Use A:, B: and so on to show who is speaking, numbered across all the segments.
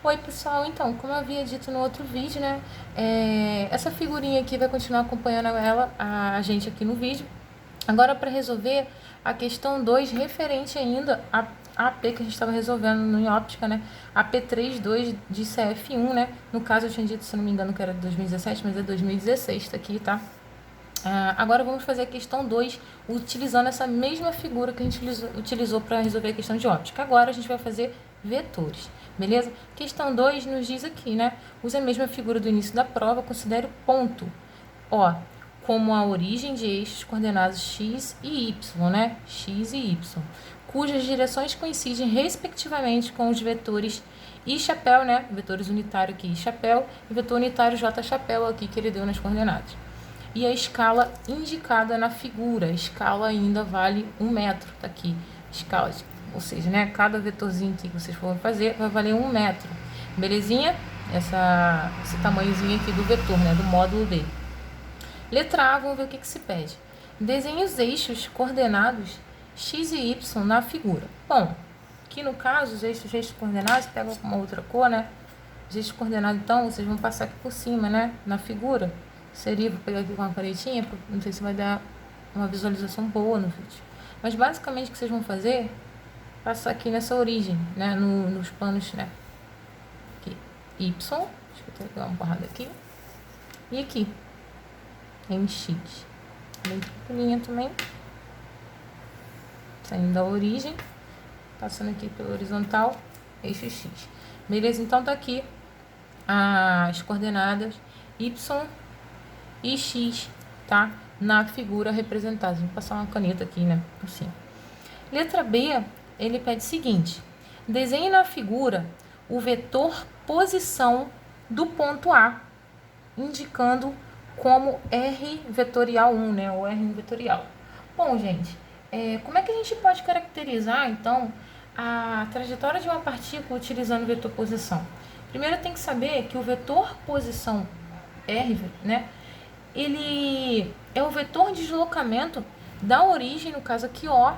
A: Oi pessoal, então, como eu havia dito no outro vídeo, né, essa figurinha aqui vai continuar acompanhando a gente aqui no vídeo. Agora, para resolver a questão 2 referente ainda a AP que a gente estava resolvendo no em óptica, né, AP32 de CF1, né, no caso eu tinha dito, se não me engano, que era de 2017, mas é 2016, tá aqui, tá? Agora vamos fazer a questão 2 utilizando essa mesma figura que a gente utilizou para resolver a questão de óptica. Agora a gente vai fazer vetores, beleza? Questão 2 nos diz aqui, né? Use a mesma figura do início da prova, considere o ponto, ó, como a origem de eixos coordenados x e y, né? X e y, cujas direções coincidem respectivamente com os vetores I chapéu, né? Vetores unitário aqui, I chapéu, e vetor unitário J chapéu aqui que ele deu nas coordenadas. E a escala indicada na figura. A escala ainda vale 1 metro, tá aqui. Escala, ou seja, né, cada vetorzinho que vocês forem fazer vai valer 1 metro. Belezinha? Esse tamanhozinho aqui do vetor, né, do módulo dele. Letra A, vamos ver o que se pede. Desenhe os eixos coordenados x e y na figura. Bom, aqui no caso, os eixos coordenados, pega uma outra cor, né? Os eixos coordenados, então, vocês vão passar aqui por cima, né, na figura. Seria, vou pegar aqui com uma canetinha, não sei se vai dar uma visualização boa no vídeo. Mas basicamente o que vocês vão fazer, passar aqui nessa origem, né, nos planos, né, aqui, Y, deixa eu pegar uma porrada aqui, e aqui, em X, bem tranquilinha também, saindo da origem, passando aqui pela horizontal, eixo X. Beleza? Então tá aqui as coordenadas Y e X, tá? Na figura representada. Vou passar uma caneta aqui, né? Assim. Letra B, ele pede o seguinte: desenhe na figura o vetor posição do ponto A, indicando como R vetorial 1, né? Ou R1 vetorial. Bom, gente, como é que a gente pode caracterizar, então, a trajetória de uma partícula utilizando o vetor posição? Primeiro tem que saber que o vetor posição R, né? Ele é o vetor de deslocamento da origem, no caso aqui O,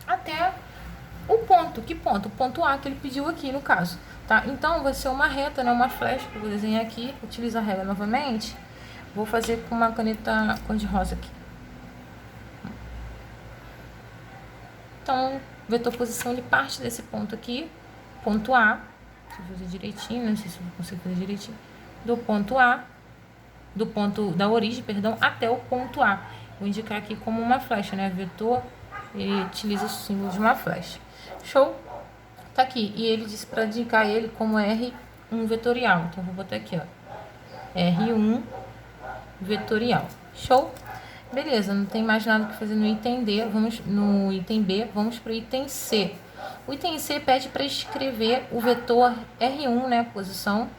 A: até o ponto. Que ponto? O ponto A que ele pediu aqui, no caso. Tá? Então, vai ser uma reta, né? Uma flecha, que eu vou desenhar aqui. Utilizo a régua novamente. Vou fazer com uma caneta cor-de-rosa aqui. Então, o vetor posição, ele parte desse ponto aqui, ponto A. Deixa eu fazer direitinho, não sei se eu consigo fazer direitinho. Do ponto A, do ponto da origem, perdão, até o ponto A. Vou indicar aqui como uma flecha, né? Vetor, ele utiliza o símbolo de uma flecha. Show? Tá aqui. E ele disse para indicar ele como R1 vetorial. Então, vou botar aqui, ó. R1 vetorial. Show? Beleza, não tem mais nada que fazer no item D. Vamos no item B, vamos para o item C. O item C pede para escrever o vetor R1, né? Posição,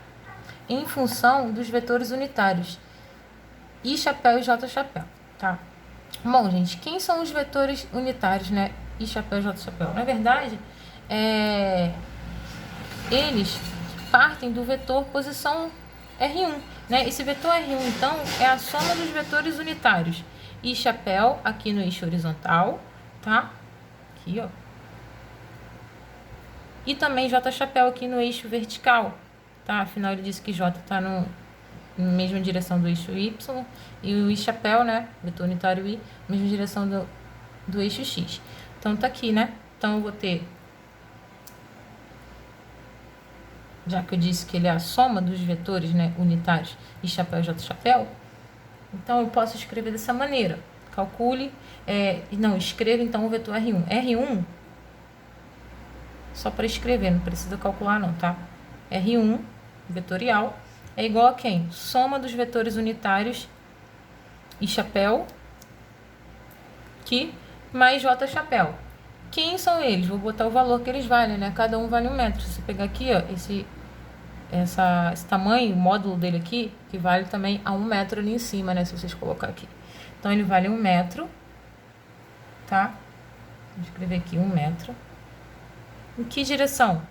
A: em função dos vetores unitários I chapéu e J chapéu, tá? Bom, gente, quem são os vetores unitários, né? I chapéu e J chapéu? Na verdade, eles partem do vetor posição R1, né? Esse vetor R1, então, é a soma dos vetores unitários. I chapéu aqui no eixo horizontal, tá? Aqui, ó. E também J chapéu aqui no eixo vertical, tá? Afinal, ele disse que J está na mesma direção do eixo Y, e o I chapéu, né, vetor unitário I, mesma direção do eixo X. Então, tá aqui, né? Então, eu vou ter, já que eu disse que ele é a soma dos vetores, né, unitários I chapéu e J chapéu, então, eu posso escrever dessa maneira. Calcule, escreva, então, o vetor R1. R1, só para escrever, não precisa calcular não, tá? R1, vetorial, é igual a quem? Soma dos vetores unitários I chapéu, que mais J chapéu. Quem são eles? Vou botar o valor que eles valem, né? Cada um vale 1 metro. Se você pegar aqui, ó, esse tamanho, o módulo dele aqui, que vale também a 1 metro ali em cima, né? Se vocês colocar aqui. Então, ele vale 1 metro, tá? Vou escrever aqui 1 metro. Em que direção?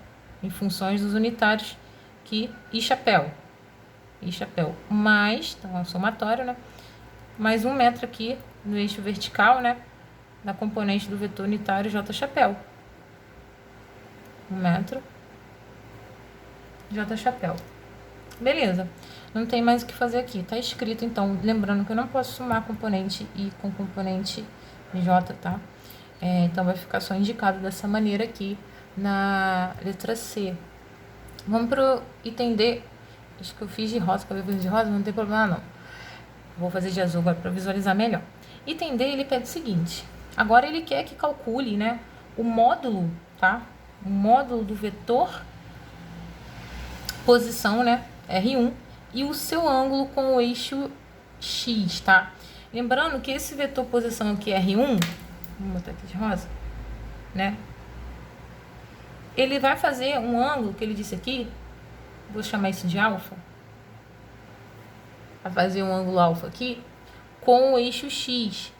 A: Em funções dos unitários que I chapéu. I chapéu mais, então é um somatório, né? Mais 1 metro aqui no eixo vertical, né? Na componente do vetor unitário J chapéu. 1 metro. J chapéu. Beleza. Não tem mais o que fazer aqui. Tá escrito, então, lembrando que eu não posso somar componente I com componente J, tá? Então, vai ficar só indicado dessa maneira aqui na letra C. Vamos pro item D. Acho que eu fiz de rosa, acabei fazendo de rosa, não tem problema não. Vou fazer de azul agora para visualizar melhor. Item D, ele pede o seguinte. Agora ele quer que calcule, né, o módulo, tá? O módulo do vetor posição, né, R1, e o seu ângulo com o eixo X, tá? Lembrando que esse vetor posição aqui, R1, vamos botar aqui de rosa, né? Ele vai fazer um ângulo que ele disse aqui, vou chamar isso de alfa. Vai fazer um ângulo alfa aqui com o eixo X,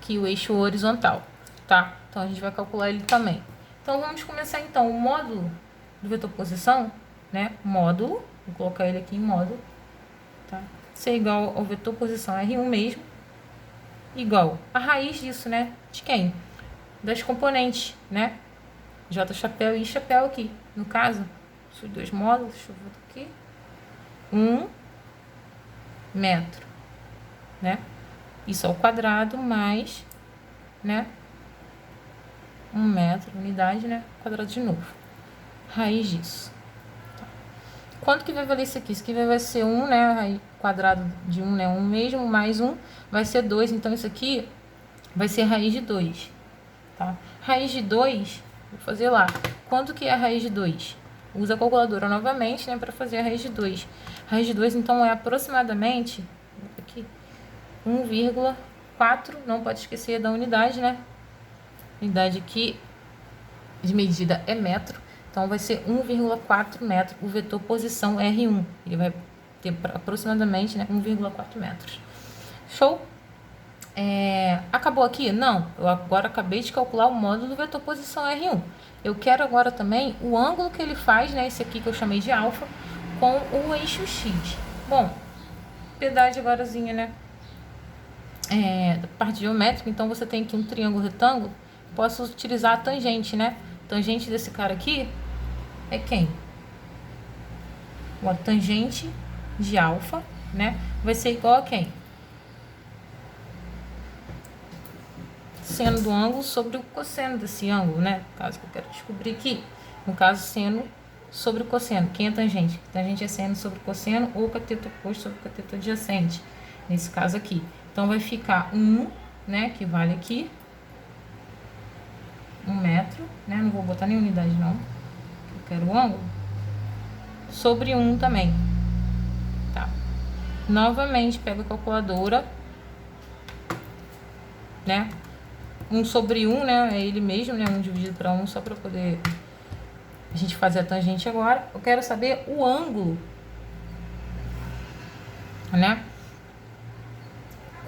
A: que é o eixo horizontal, tá? Então, a gente vai calcular ele também. Então, vamos começar, então, o módulo do vetor posição, né? Módulo, vou colocar ele aqui em módulo, tá? Ser igual ao vetor posição R1 mesmo, igual a raiz disso, né? De quem? Das componentes, né? J chapéu e I chapéu aqui. No caso, os dois módulos, deixa eu botar aqui. 1 metro, né? Isso ao quadrado mais, né? 1 metro, unidade, né? Quadrado de novo. Raiz disso. Tá. Quanto que vai valer isso aqui? Isso aqui vai ser 1, né? Raiz quadrado de 1, né? 1 mesmo, mais 1 vai ser 2. Então, isso aqui vai ser raiz de 2, tá? Raiz de 2, vou fazer lá. Quanto que é a raiz de 2? Usa a calculadora novamente, né? Para fazer a raiz de 2. Raiz de 2, então, é aproximadamente... Aqui, 1,4, não pode esquecer da unidade, né? Unidade aqui de medida é metro, então vai ser 1,4 metro o vetor posição R1. Ele vai ter aproximadamente, né, 1,4 metros. Show? Acabou aqui? Não, eu agora acabei de calcular o módulo do vetor posição R1. Eu quero agora também o ângulo que ele faz, né, esse aqui que eu chamei de alfa, com o eixo X. Bom, piedade agorazinha, né? Da parte geométrica, então você tem aqui um triângulo retângulo, posso utilizar a tangente, né? Tangente desse cara aqui é quem? A tangente de alfa, né? Vai ser igual a quem? Seno do ângulo sobre o cosseno desse ângulo, né? No caso que eu quero descobrir aqui. No caso, seno sobre o cosseno. Quem é tangente? Tangente é seno sobre o cosseno ou cateto oposto sobre o cateto adjacente. Nesse caso aqui. Então, vai ficar 1, né? Que vale aqui 1 metro, né? Não vou botar nem unidade, não. Eu quero o ângulo. Sobre 1 também. Tá. Novamente, pego a calculadora, né? 1 sobre 1, né? É ele mesmo, né? 1 dividido para 1, só para poder a gente fazer a tangente agora. Eu quero saber o ângulo, né?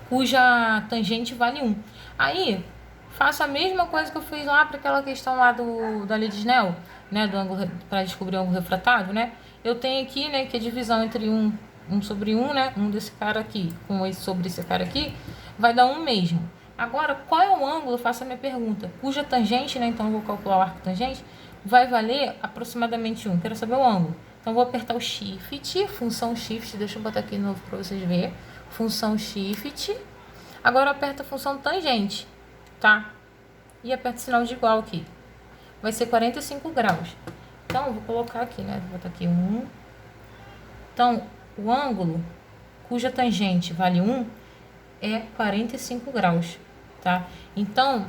A: Cuja tangente vale 1. Aí, faço a mesma coisa que eu fiz lá para aquela questão lá da lei de Snell, né? Do ângulo, para descobrir o ângulo refratável, né? Eu tenho aqui, né, que a divisão entre 1 sobre 1, né? 1 desse cara aqui com esse sobre esse cara aqui, vai dar 1 mesmo. Agora, qual é o ângulo? Eu faço a minha pergunta. Cuja tangente, né? Então, eu vou calcular o arco tangente. Vai valer aproximadamente 1. Quero saber o ângulo. Então, vou apertar o Shift, função Shift. Deixa eu botar aqui de novo para vocês verem. Função Shift. Agora, eu aperto a função tangente, tá? E aperto o sinal de igual aqui. Vai ser 45 graus. Então, eu vou colocar aqui, né? Vou botar aqui 1. Então, o ângulo cuja tangente vale 1 é 45 graus, tá? Então,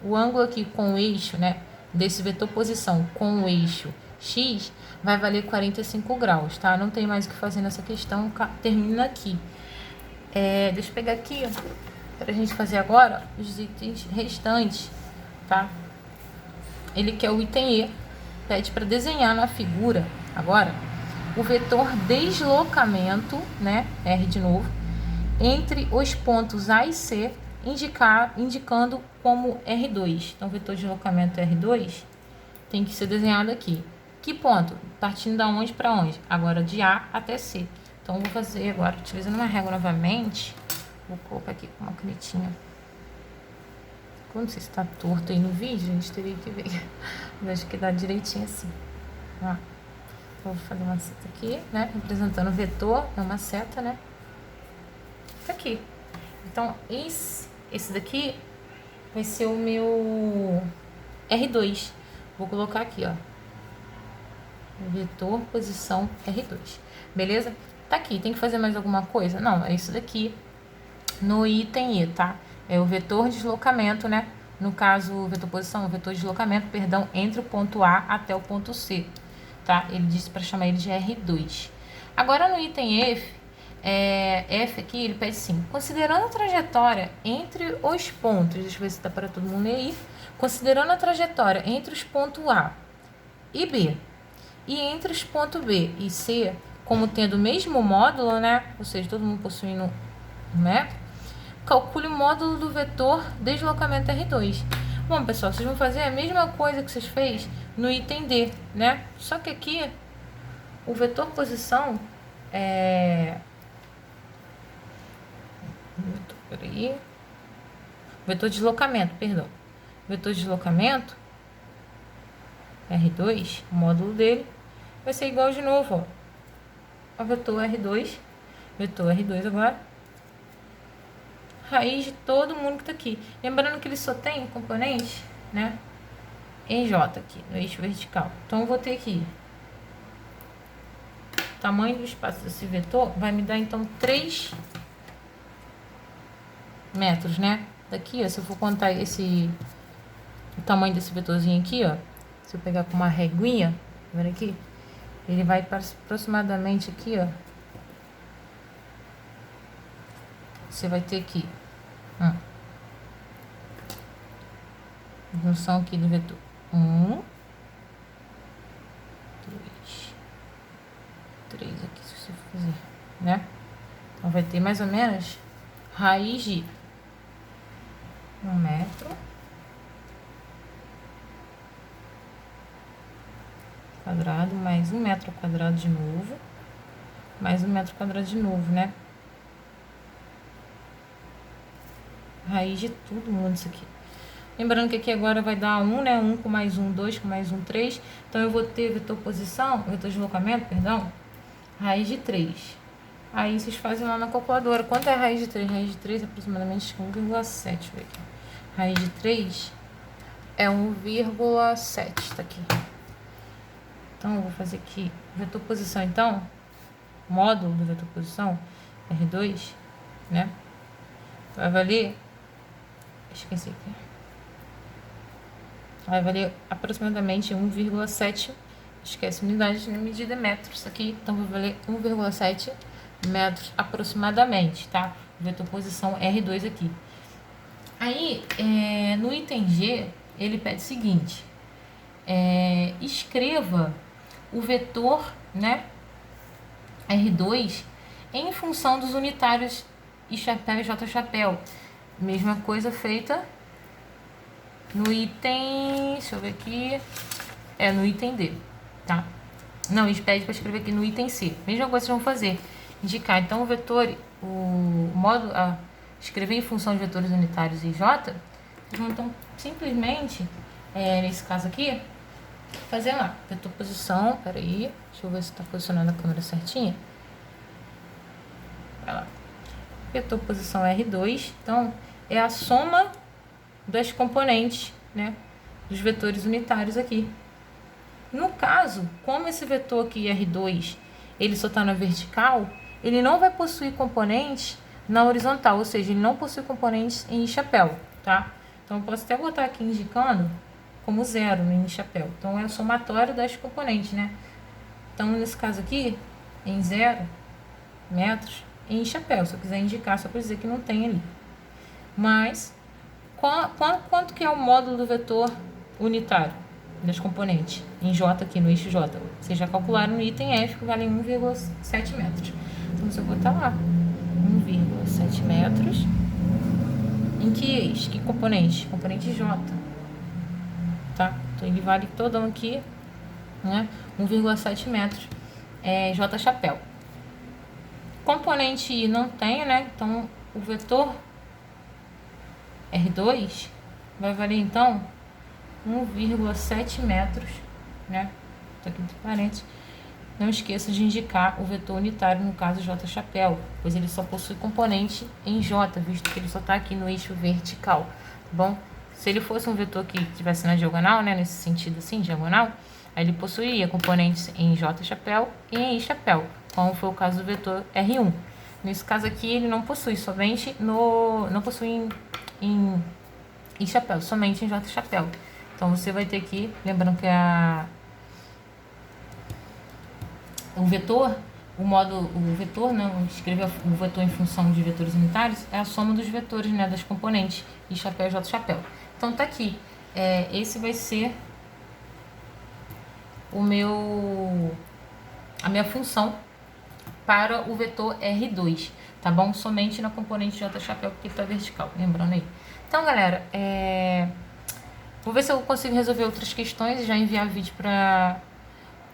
A: o ângulo aqui com o eixo, né, desse vetor posição com o eixo X vai valer 45 graus, tá? Não tem mais o que fazer nessa questão, termina aqui. Deixa eu pegar aqui, pra gente fazer agora os itens restantes, tá? Ele quer o item E, pede para desenhar na figura, agora, o vetor deslocamento, né, R de novo, entre os pontos A e C, indicando como R2. Então, o vetor de deslocamento R2 tem que ser desenhado aqui. Que ponto? Partindo da onde para onde? Agora, de A até C. Então, eu vou fazer agora, utilizando uma régua novamente, vou colocar aqui com uma canetinha. Eu não sei se está torto aí no vídeo, a gente teria que ver. Mas acho que dá direitinho assim. Ó. Vou fazer uma seta aqui, né? Representando o vetor, é uma seta, né? Tá aqui. Então, esse daqui vai ser o meu R2. Vou colocar aqui, ó. Vetor, posição, R2. Beleza? Tá aqui. Tem que fazer mais alguma coisa? Não, é isso daqui. No item E, tá? É o vetor deslocamento, né? No caso, o vetor posição, o vetor deslocamento, perdão, entre o ponto A até o ponto C, tá? Ele disse para chamar ele de R2. Agora, no item F aqui, ele pede assim, considerando a trajetória entre os pontos, deixa eu ver se tá para todo mundo aí, considerando a trajetória entre os pontos A e B, e entre os pontos B e C, como tendo o mesmo módulo, né? Ou seja, todo mundo possuindo um metro, calcule o módulo do vetor deslocamento R2. Bom, pessoal, vocês vão fazer a mesma coisa que vocês fez no item D, né? Só que aqui, o vetor posição vetor deslocamento, perdão. Vetor deslocamento, R2, o módulo dele, vai ser igual de novo, ó. Ao vetor R2 agora, raiz de todo mundo que tá aqui. Lembrando que ele só tem componente, né, em J aqui, no eixo vertical. Então, eu vou ter aqui, o tamanho do espaço desse vetor vai me dar, então, 3 metros, né? Daqui, ó, se eu for contar o tamanho desse vetorzinho aqui, ó, se eu pegar com uma reguinha, tá vendo aqui? Ele vai para aproximadamente aqui, ó. Você vai ter aqui, junção aqui do vetor 1, 2, 3 aqui, se você for fazer, né? Então, vai ter mais ou menos raiz de 1 metro quadrado, mais 1 metro quadrado de novo, mais 1 metro quadrado de novo, né? Raiz de tudo mundo isso aqui. Lembrando que aqui agora vai dar 1, né? 1 com mais 1, 2 com mais 1, 3. Então, eu vou ter vetor posição, vetor deslocamento, perdão, raiz de 3. Aí, vocês fazem lá na calculadora. Quanto é a raiz de 3? Raiz de 3 é aproximadamente 1,7. Deixa eu ver aqui. Raiz de 3 é 1,7, tá aqui. Então, eu vou fazer aqui vetor posição, então, módulo do vetor posição, R2, né? Vai valer, esqueci aqui, vai valer aproximadamente 1,7, esquece unidade de medida, metros aqui, então vai valer 1,7 metros aproximadamente, tá? Vetor posição R2 aqui. Aí, no item G, ele pede o seguinte, escreva o vetor, né, R2 em função dos unitários I chapéu e J chapéu. Mesma coisa feita no item, deixa eu ver aqui, no item D, tá? Não, eles pedem para escrever aqui no item C. Mesma coisa que vocês vão fazer, indicar então o vetor, o módulo, escrever em função de vetores unitários I J, vocês vão então simplesmente, nesse caso aqui, fazer lá, vetor posição, peraí, deixa eu ver se está posicionando a câmera certinha. Vai lá. Vetor posição R2, então, é a soma das componentes, né, dos vetores unitários aqui. No caso, como esse vetor aqui, R2, ele só está na vertical, ele não vai possuir componentes na horizontal, ou seja, ele não possui componentes em chapéu, tá? Então, eu posso até botar aqui indicando como 0 em chapéu. Então, é o somatório das componentes, né? Então, nesse caso aqui, em 0 metros, em chapéu. Se eu quiser indicar, só para dizer que não tem ali. Mas, quanto que é o módulo do vetor unitário das componentes? Em J aqui, no eixo J. Vocês já calcularam no item F, que vale 1,7 metros. Então, se eu botar lá, 1,7 metros. Em que eixo? Que componente? Componente J. Tá? Então, ele vale todão aqui, né? 1,7 metros. J chapéu. Componente I não tem, né? Então, o vetor R2 vai valer, então, 1,7 metros, né? Tô aqui entre parênteses. não esqueça de indicar o vetor unitário, no caso J chapéu, pois ele só possui componente em J, visto que ele só está aqui no eixo vertical, tá bom? Se ele fosse um vetor que estivesse na diagonal, né, nesse sentido assim, diagonal, aí ele possuiria componentes em J chapéu e em I chapéu, como foi o caso do vetor R1. Nesse caso aqui, ele não possui somente não possui em I chapéu, somente em J chapéu. Então você vai ter que, lembrando que o vetor, o vetor, né, escrever o vetor em função de vetores unitários é a soma dos vetores, né, das componentes I chapéu e J chapéu. Então tá aqui, esse vai ser a minha função para o vetor R2, tá bom? Somente na componente J chapéu, porque está vertical, lembrando aí. Então, galera, vou ver se eu consigo resolver outras questões e já enviar vídeo para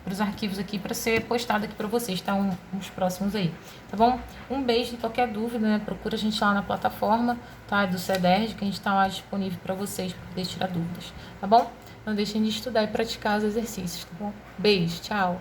A: os arquivos aqui para ser postado aqui para vocês, tá? Uns próximos aí, tá bom? Um beijo, qualquer dúvida, né? Procura a gente lá na plataforma, tá? Do CEDERJ, que a gente tá lá disponível para vocês, para poder tirar dúvidas, tá bom? Não deixem de estudar e praticar os exercícios, tá bom? Beijo, tchau!